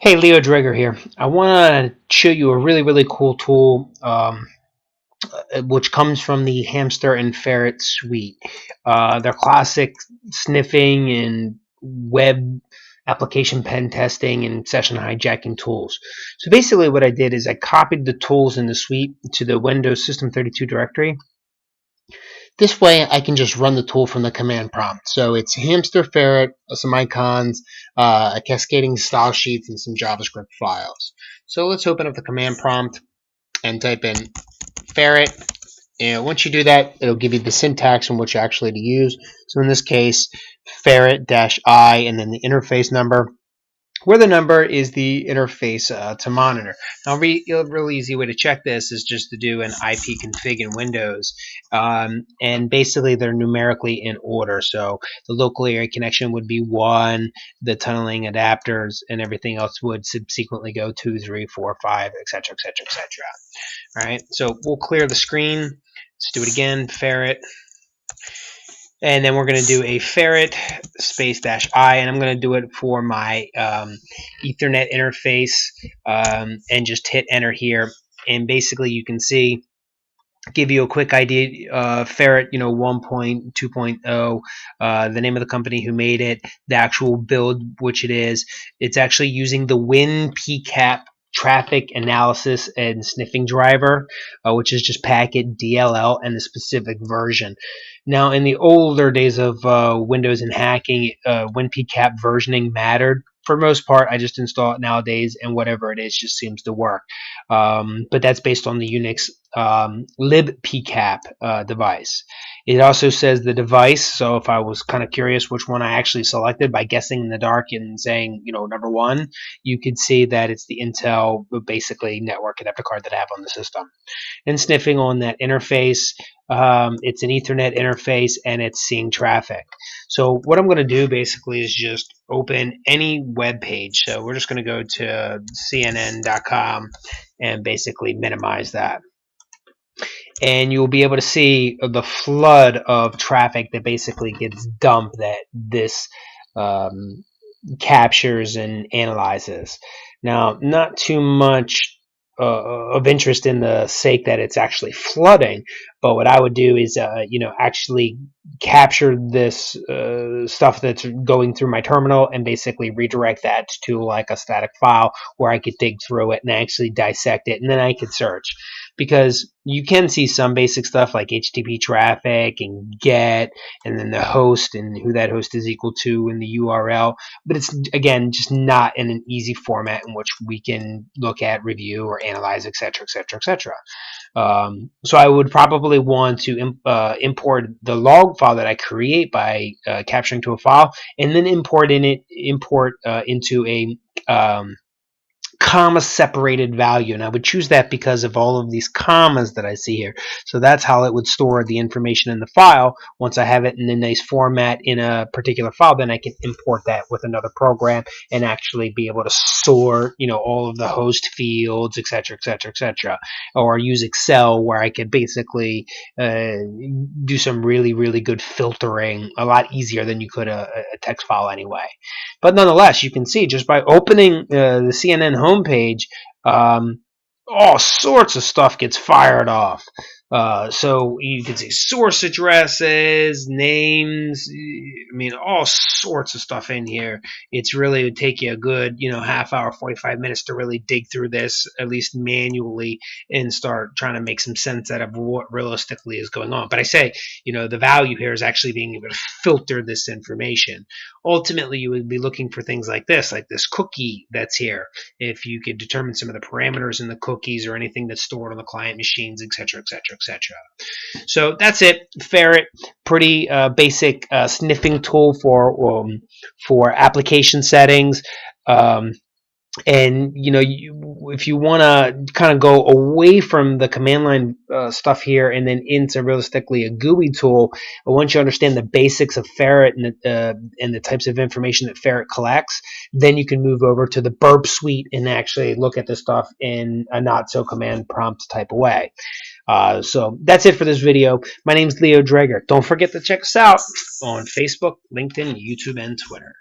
Hey, Leo Drager here. I want to show you a really cool tool which comes from the Hamster and Ferret suite. They're classic sniffing and web application pen testing and session hijacking tools. So basically what I did is I copied the tools in the suite to the Windows System 32 directory. This way I can just run the tool from the command prompt. So it's hamster ferret, some icons, a cascading style sheets, and some JavaScript files. So let's open up the command prompt and type in ferret. And once you do that, it'll give you the syntax in which actually to use. So in this case, ferret-I and then the interface number, where the number is the interface to monitor. Now, a really easy way to check this is just to do an ipconfig in Windows, and basically they're numerically in order. So the local area connection would be 1, the tunneling adapters and everything else would subsequently go 2, 3, 4, 5, etc., etc., etc. All right, so we'll clear the screen. Let's do it again, ferret. And then we're going to do a ferret space -I, and I'm going to do it for my Ethernet interface, and just hit enter here. And basically you can see, give you a quick idea, ferret 1.2.0, the name of the company who made it, the actual build, which it is. It's actually using the WinPCAP traffic analysis and sniffing driver, which is just packet DLL and the specific version. Now, in the older days of Windows and hacking, WinPCAP versioning mattered. For most part, I just install it nowadays, and whatever it is just seems to work. But that's based on the Unix libpcap device. It also says the device, so if I was kind of curious which one I actually selected by guessing in the dark and saying, number 1, you could see that it's the Intel, basically, network adapter card that I have on the system. And sniffing on that interface, it's an Ethernet interface and it's seeing traffic. So what I'm going to do basically is just open any web page. So we're just going to go to CNN.com and basically minimize that. And you'll be able to see the flood of traffic that basically gets dumped that this captures and analyzes. Now, not too much of interest in the sake that it's actually flooding, but what I would do is, actually capture this stuff that's going through my terminal and basically redirect that to like a static file where I could dig through it and actually dissect it, and then I could search. Because you can see some basic stuff like HTTP traffic and GET, and then the host and who that host is equal to and the URL, but it's, again, just not in an easy format in which we can look at, review, or analyze, etc., etc., etc. So I would probably want to import the log file that I create by capturing to a file, and then import into a comma separated value, and I would choose that because of all of these commas that I see here. So that's how it would store the information in the file. Once I have it in a nice format in a particular file, then I can import that with another program and actually be able to sort, all of the host fields, etc., etc., etc., or use Excel where I could basically do some really good filtering a lot easier than you could a text file anyway. But nonetheless, you can see just by opening the CNN homepage, all sorts of stuff gets fired off. So you can see source addresses, names, all sorts of stuff in here. It's really would take you a good, half hour, 45 minutes to really dig through this, at least manually, and start trying to make some sense out of what realistically is going on. But I say, the value here is actually being able to filter this information. Ultimately, you would be looking for things like this cookie that's here. If you could determine some of the parameters in the cookies or anything that's stored on the client machines, etc., etc., etc. So that's it. Ferret, pretty basic sniffing tool for application settings. And if you want to kind of go away from the command line stuff here and then into realistically a GUI tool, once you understand the basics of Ferret and the types of information that Ferret collects, then you can move over to the Burp suite and actually look at this stuff in a not so command prompt type of way. So that's it for this video. My name is Leo Drager. Don't forget to check us out on Facebook, LinkedIn, YouTube, and Twitter.